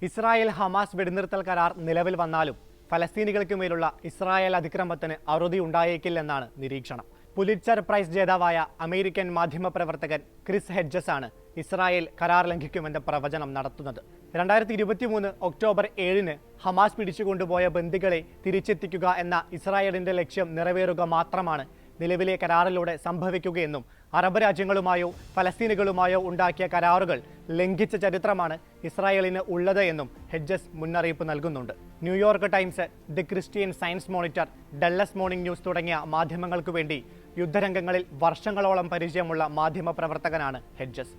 Israel Hamas വെടിനിർത്തൽ കരാർ നിലവിൽ വന്നാലും ഫലസ്തീനികൾക്ക് മേലുള്ള ഇസ്രായേൽ അതിക്രമത്തിന് അറുതി ഉണ്ടായേക്കില്ലെന്നാണ് നിരീക്ഷണം. പുലിറ്റ്സർ പ്രൈസ് ജേതാവായ അമേരിക്കൻ മാധ്യമപ്രവർത്തകൻ ക്രിസ് ഹെഡ്ജസ് ആണ് ഇസ്രായേൽ കരാർ ലംഘിക്കുമെന്ന പ്രവചനം നടത്തുന്നത്. 2023 ഒക്ടോബർ 7-ന് ഹമാസ് പിടിച്ചുകൊണ്ടുപോയ ബന്ദികളെ തിരിച്ചെത്തിക്കുക എന്ന ഇസ്രായേലിന്റെ ലക്ഷ്യം നിറവേറുക മാത്രമാണ് നിലവിലെ കരാറിലൂടെ സംഭവിക്കുകയെന്നും അറബ് രാജ്യങ്ങളുമായോ ഫലസ്തീനുകളുമായോ ഉണ്ടാക്കിയ കരാറുകൾ ലംഘിച്ച ചരിത്രമാണ് ഇസ്രായേലിന് ഉള്ളത് എന്നും ഹെഡ്ജസ് മുന്നറിയിപ്പ് നൽകുന്നുണ്ട്. New York Times, the Christian Science Monitor, Dallas Morning News തുടങ്ങിയ മാധ്യമങ്ങൾക്ക് വേണ്ടി യുദ്ധരംഗങ്ങളിൽ വർഷങ്ങളോളം പരിചയമുള്ള മാധ്യമപ്രവർത്തകനാണ് ഹെഡ്ജസ്.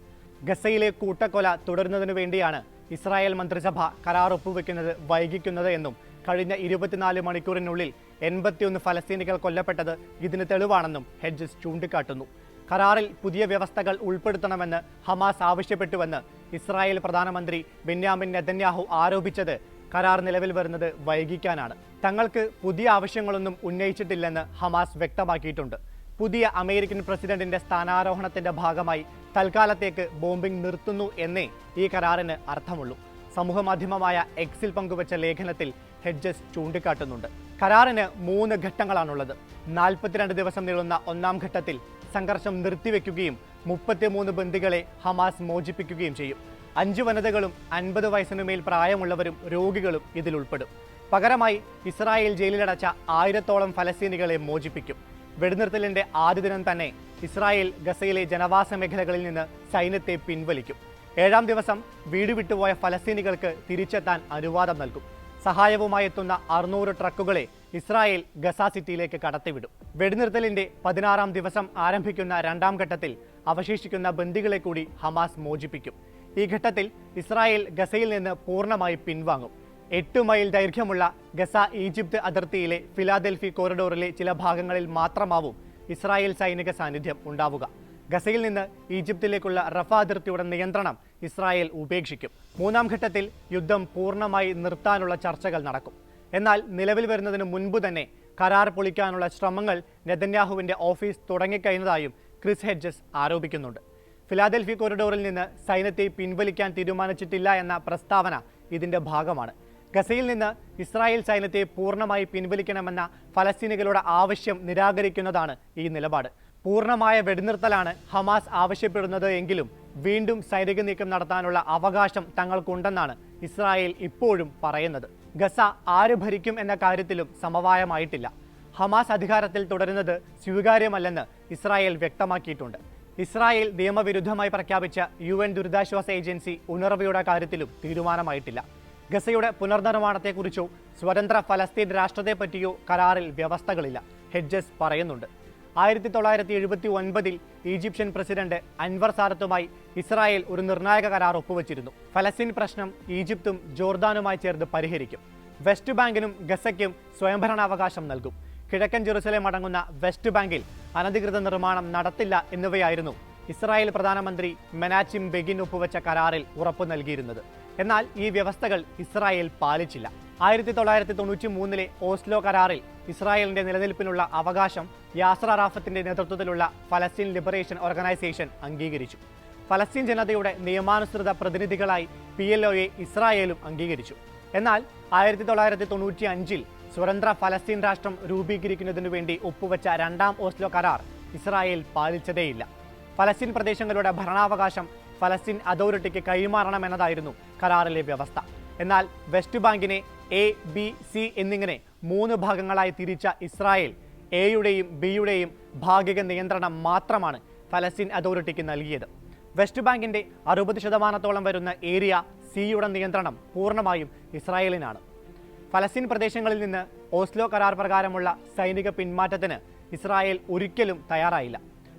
ഗസയിലെ കൂട്ടക്കൊല തുടരുന്നതിനു വേണ്ടിയാണ് ഇസ്രായേൽ മന്ത്രിസഭ കരാർ ഒപ്പുവെക്കുന്നത് വൈകിക്കുന്നത് എന്നും കഴിഞ്ഞ 24 മണിക്കൂറിനുള്ളിൽ 81 ഫലസ്തീനികൾ കൊല്ലപ്പെട്ടത് ഇതിന് തെളിവാണെന്നും ഹെഡ്ജസ് ചൂണ്ടിക്കാട്ടുന്നു. കരാറിൽ പുതിയ വ്യവസ്ഥകൾ ഉൾപ്പെടുത്തണമെന്ന് ഹമാസ് ആവശ്യപ്പെട്ടുവെന്ന് ഇസ്രായേൽ പ്രധാനമന്ത്രി ബെന്യാമിൻ നെതന്യാഹു ആരോപിച്ചത് കരാർ നിലവിൽ വരുന്നത് വൈകിക്കാനാണ്. തങ്ങൾക്ക് പുതിയ ആവശ്യങ്ങളൊന്നും ഉന്നയിച്ചിട്ടില്ലെന്ന് ഹമാസ് വ്യക്തമാക്കിയിട്ടുണ്ട്. പുതിയ അമേരിക്കൻ പ്രസിഡന്റിന്റെ സ്ഥാനാരോഹണത്തിന്റെ ഭാഗമായി തൽക്കാലത്തേക്ക് ബോംബിംഗ് നിർത്തുന്നു എന്നേ ഈ കരാറിന് അർത്ഥമുള്ളൂ. സമൂഹമാധ്യമമായ എക്സിൽ പങ്കുവച്ച ലേഖനത്തിൽ ഹെഡ്ജസ് ചൂണ്ടിക്കാട്ടുന്നുണ്ട്. കരാറിന് 3 ഘട്ടങ്ങളാണുള്ളത്. 42 ദിവസം നീളുന്ന ഒന്നാം ഘട്ടത്തിൽ സംഘർഷം നിർത്തിവെക്കുകയും 33 ബന്ദികളെ ഹമാസ് മോചിപ്പിക്കുകയും ചെയ്യും. 5 വനിതകളും 50 വയസ്സിനുമേൽ പ്രായമുള്ളവരും രോഗികളും ഇതിൽ ഉൾപ്പെടും. പകരമായി ഇസ്രായേൽ ജയിലിലടച്ച 1000-ഓളം ഫലസ്തീനികളെ മോചിപ്പിക്കും. വെടിനിർത്തലിന്റെ ആദ്യ ദിനം തന്നെ ഇസ്രായേൽ ഗസയിലെ ജനവാസ മേഖലകളിൽ നിന്ന് സൈന്യത്തെ പിൻവലിക്കും. 7-ാം ദിവസം വീട് വിട്ടുപോയ ഫലസ്തീനികൾക്ക് തിരിച്ചെത്താൻ അനുവാദം നൽകും. സഹായവുമായി എത്തുന്ന 600 ട്രക്കുകളെ ഇസ്രായേൽ ഗസ സിറ്റിയിലേക്ക് കടത്തിവിടും. വെടിനിർത്തലിന്റെ 16-ാം ദിവസം ആരംഭിക്കുന്ന 2-ാം ഘട്ടത്തിൽ അവശേഷിക്കുന്ന ബന്ദികളെ കൂടി ഹമാസ് മോചിപ്പിക്കും. ഈ ഘട്ടത്തിൽ ഇസ്രായേൽ ഗസയിൽ നിന്ന് പൂർണ്ണമായി പിൻവാങ്ങും. 8 മൈൽ ദൈർഘ്യമുള്ള ഗസ ഈജിപ്ത് അതിർത്തിയിലെ ഫിലാദൽഫി കോറിഡോറിലെ ചില ഭാഗങ്ങളിൽ മാത്രമാവും ഇസ്രായേൽ സൈനിക സാന്നിധ്യം ഉണ്ടാവുക. ഗസയിൽ നിന്ന് ഈജിപ്തിലേക്കുള്ള റഫ അതിർത്തിയുടെ നിയന്ത്രണം ഇസ്രായേൽ ഉപേക്ഷിക്കും. 3-ാം ഘട്ടത്തിൽ യുദ്ധം പൂർണ്ണമായി നിർത്താനുള്ള ചർച്ചകൾ നടക്കും. എന്നാൽ നിലവിൽ വരുന്നതിന് മുൻപ് തന്നെ കരാർ പൊളിക്കാനുള്ള ശ്രമങ്ങൾ നെതന്യാഹുവിന്റെ ഓഫീസ് തുടങ്ങിക്കഴിഞ്ഞതായും ക്രിസ് ഹെഡ്ജസ് ആരോപിക്കുന്നുണ്ട്. ഫിലാദൽഫി കോറിഡോറിൽ നിന്ന് സൈന്യത്തെ പിൻവലിക്കാൻ തീരുമാനിച്ചിട്ടില്ല എന്ന പ്രസ്താവന ഇതിന്റെ ഭാഗമാണ്. ഗസയിൽ നിന്ന് ഇസ്രായേൽ സൈന്യത്തെ പൂർണ്ണമായി പിൻവലിക്കണമെന്ന ഫലസ്തീനികളുടെ ആവശ്യം നിരാകരിക്കുന്നതാണ് ഈ നിലപാട്. പൂർണ്ണമായ വെടിനിർത്തലാണ് ഹമാസ് ആവശ്യപ്പെടുന്നത് എങ്കിലും വീണ്ടും സൈനിക നീക്കം നടത്താനുള്ള അവകാശം തങ്ങൾക്കുണ്ടെന്നാണ് ഇസ്രായേൽ ഇപ്പോഴും പറയുന്നത്. ഗസ ആര് ഭരിക്കും എന്ന കാര്യത്തിലും സമവായമായിട്ടില്ല. ഹമാസ് അധികാരത്തിൽ തുടരുന്നത് സ്വീകാര്യമല്ലെന്ന് ഇസ്രായേൽ വ്യക്തമാക്കിയിട്ടുണ്ട്. ഇസ്രായേൽ നിയമവിരുദ്ധമായി പ്രഖ്യാപിച്ച UN ദുരിതാശ്വാസ ഏജൻസി ഉണർവയുടെ കാര്യത്തിലും തീരുമാനമായിട്ടില്ല. ഗസയുടെ പുനർനിർമ്മാണത്തെക്കുറിച്ചോ സ്വതന്ത്ര ഫലസ്തീൻ രാഷ്ട്രത്തെപ്പറ്റിയോ കരാറിൽ വ്യവസ്ഥകളില്ല, ഹെഡ്ജസ് പറയുന്നുണ്ട്. 1979-ൽ ഈജിപ്ഷ്യൻ പ്രസിഡന്റ് അൻവർ സാദത്തുമായി ഇസ്രായേൽ ഒരു നിർണായക കരാർ ഒപ്പുവച്ചിരുന്നു. ഫലസ്തീൻ പ്രശ്നം ഈജിപ്തും ജോർദാനുമായി ചേർന്ന് പരിഹരിക്കും. വെസ്റ്റ് ബാങ്കിനും ഗസയ്ക്കും സ്വയംഭരണാവകാശം നൽകും. കിഴക്കൻ ജെറുസലേം അടങ്ങുന്ന വെസ്റ്റ് ബാങ്കിൽ അനധികൃത നിർമ്മാണം നടത്തില്ല എന്നിവയായിരുന്നു ഇസ്രായേൽ പ്രധാനമന്ത്രി മെനാച്ചിം ബെഗിൻ ഒപ്പുവെച്ച കരാറിൽ ഉറപ്പു നൽകിയിരുന്നത്. എന്നാൽ ഈ വ്യവസ്ഥകൾ ഇസ്രായേൽ പാലിച്ചില്ല. 1993-ലെ ഓസ്ലോ കരാറിൽ ഇസ്രായേലിന്റെ നിലനിൽപ്പിനുള്ള അവകാശം യാസർ അറാഫത്തിന്റെ നേതൃത്വത്തിലുള്ള ഫലസ്തീൻ ലിബറേഷൻ ഓർഗനൈസേഷൻ അംഗീകരിച്ചു. ഫലസ്തീൻ ജനതയുടെ നിയമാനുസൃത പ്രതിനിധികളായി PLOയെ ഇസ്രായേലും അംഗീകരിച്ചു. എന്നാൽ 1995-ൽ സ്വതന്ത്ര ഫലസ്തീൻ രാഷ്ട്രം രൂപീകരിക്കുന്നതിനു വേണ്ടി ഒപ്പുവെച്ച 2-ാം ഓസ്ലോ കരാർ ഇസ്രായേൽ പാലിച്ചതേയില്ല. ഫലസ്തീൻ പ്രദേശങ്ങളുടെ ഭരണാവകാശം ഫലസ്തീൻ അതോറിറ്റിക്ക് കൈമാറണമെന്നതായിരുന്നു കരാറിലെ വ്യവസ്ഥ. എന്നാൽ വെസ്റ്റ് ബാങ്കിനെ A, B, C എന്നിങ്ങനെ 3 ഭാഗങ്ങളായി തിരിച്ച ഇസ്രായേൽ എയുടെയും ബിയുടെയും ഭാഗിക നിയന്ത്രണം മാത്രമാണ് ഫലസ്തീൻ അതോറിറ്റിക്ക് നൽകിയത്. വെസ്റ്റ് ബാങ്കിന്റെ 60% വരുന്ന ഏരിയ സിയുടെ നിയന്ത്രണം പൂർണ്ണമായും ഇസ്രായേലിനാണ്. ഫലസ്തീൻ പ്രദേശങ്ങളിൽ നിന്ന് ഓസ്ലോ കരാർ പ്രകാരമുള്ള സൈനിക പിന്മാറ്റത്തിന് ഇസ്രായേൽ ഒരിക്കലും തയ്യാറായില്ല.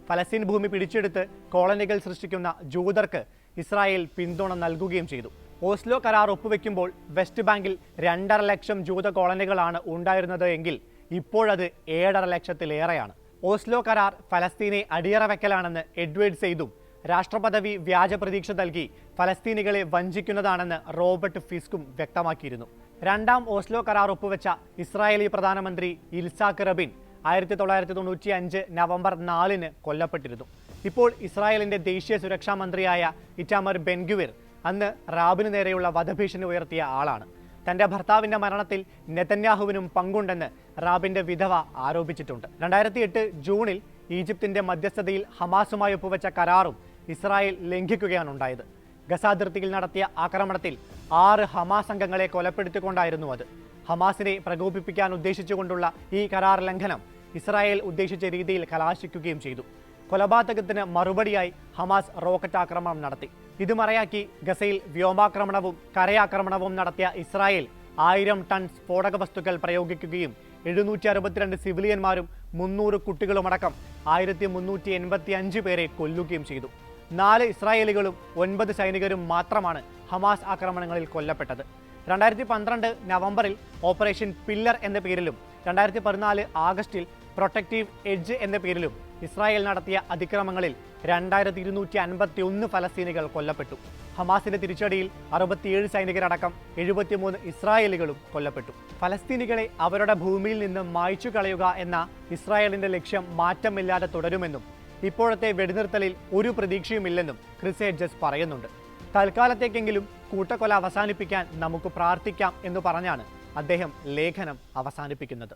ഫലസ്തീൻ ഭൂമി പിടിച്ചെടുത്ത് കോളനികൾ സൃഷ്ടിക്കുന്ന ജൂതർക്ക് ഇസ്രായേൽ പിന്തുണ നൽകുകയും ചെയ്തു. ഓസ്ലോ കരാർ ഒപ്പുവെക്കുമ്പോൾ വെസ്റ്റ് ബാങ്കിൽ 2.5 ലക്ഷം ജൂത കോളനികളാണ് ഉണ്ടായിരുന്നത് എങ്കിൽ ഇപ്പോഴത് 7.5 ലക്ഷത്തിലേറെയാണ്. ഓസ്ലോ കരാർ ഫലസ്തീനെ അടിയറ വെക്കലാണെന്ന് എഡ്വേർഡ് സെയ്ദും രാഷ്ട്രപദവി വ്യാജ പ്രതീക്ഷ നൽകി ഫലസ്തീനികളെ വഞ്ചിക്കുന്നതാണെന്ന് റോബർട്ട് ഫിസ്കും വ്യക്തമാക്കിയിരുന്നു. 2-ാം ഓസ്ലോ കരാർ ഒപ്പുവെച്ച ഇസ്രായേലി പ്രധാനമന്ത്രി ഇൽസാക്ക് റബിൻ 1995 നവംബർ 4-ന് കൊല്ലപ്പെട്ടിരുന്നു. ഇപ്പോൾ ഇസ്രായേലിന്റെ ദേശീയ സുരക്ഷാ മന്ത്രിയായ ഇറ്റാമർ ബെൻഗുവിർ അന്ന് റാബിന് നേരെയുള്ള വധഭീഷണി ഉയർത്തിയ ആളാണ്. തന്റെ ഭർത്താവിന്റെ മരണത്തിൽ നെതന്യാഹുവിനും പങ്കുണ്ടെന്ന് റാബിന്റെ വിധവ ആരോപിച്ചിട്ടുണ്ട്. 2008 ജൂണിൽ ഈജിപ്തിന്റെ മധ്യസ്ഥതയിൽ ഹമാസുമായി ഒപ്പുവെച്ച കരാറും ഇസ്രായേൽ ലംഘിക്കുകയാണുണ്ടായത്. ഗസാതിർത്തിയിൽ നടത്തിയ ആക്രമണത്തിൽ 6 ഹമാസ് അംഗങ്ങളെ കൊലപ്പെടുത്തിക്കൊണ്ടായിരുന്നു അത്. ഹമാസിനെ പ്രകോപിപ്പിക്കാൻ ഉദ്ദേശിച്ചുകൊണ്ടുള്ള ഈ കരാർ ലംഘനം ഇസ്രായേൽ ഉദ്ദേശിച്ച രീതിയിൽ കലാശിക്കുകയും ചെയ്തു. കൊലപാതകത്തിന് മറുപടിയായി ഹമാസ് റോക്കറ്റ് ആക്രമണം നടത്തി. ഇത് മറയാക്കി ഗസയിൽ വ്യോമാക്രമണവും കരയാക്രമണവും നടത്തിയ ഇസ്രായേൽ 1000 ടൺ സ്ഫോടക വസ്തുക്കൾ പ്രയോഗിക്കുകയും 762 സിവിലിയന്മാരും 300 കുട്ടികളുമടക്കം 1385 പേരെ കൊല്ലുകയും ചെയ്തു. 4 ഇസ്രായേലികളും 9 സൈനികരും മാത്രമാണ് ഹമാസ് ആക്രമണങ്ങളിൽ കൊല്ലപ്പെട്ടത്. 2012 നവംബറിൽ ഓപ്പറേഷൻ പില്ലർ എന്ന പേരിലും 2014 ആഗസ്റ്റിൽ പ്രൊട്ടക്റ്റീവ് എഡ്ജ് എന്ന പേരിലും ഇസ്രായേൽ നടത്തിയ അതിക്രമങ്ങളിൽ 2251 ഫലസ്തീനികൾ കൊല്ലപ്പെട്ടു. ഹമാസിന്റെ തിരിച്ചടിയിൽ 67 സൈനികരടക്കം 73 ഇസ്രായേലികളും കൊല്ലപ്പെട്ടു. ഫലസ്തീനികളെ അവരുടെ ഭൂമിയിൽ നിന്ന് മായ്ച്ചു കളയുക എന്ന ഇസ്രായേലിന്റെ ലക്ഷ്യം മാറ്റമില്ലാതെ തുടരുമെന്നും ഇപ്പോഴത്തെ വെടിനിർത്തലിൽ ഒരു പ്രതീക്ഷയുമില്ലെന്നും ക്രിസ് ഹെഡ്ജസ് പറയുന്നുണ്ട്. തൽക്കാലത്തേക്കെങ്കിലും കൂട്ടക്കൊല അവസാനിപ്പിക്കാൻ നമുക്ക് പ്രാർത്ഥിക്കാം എന്ന് പറഞ്ഞാണ് അദ്ദേഹം ലേഖനം അവസാനിപ്പിക്കുന്നത്.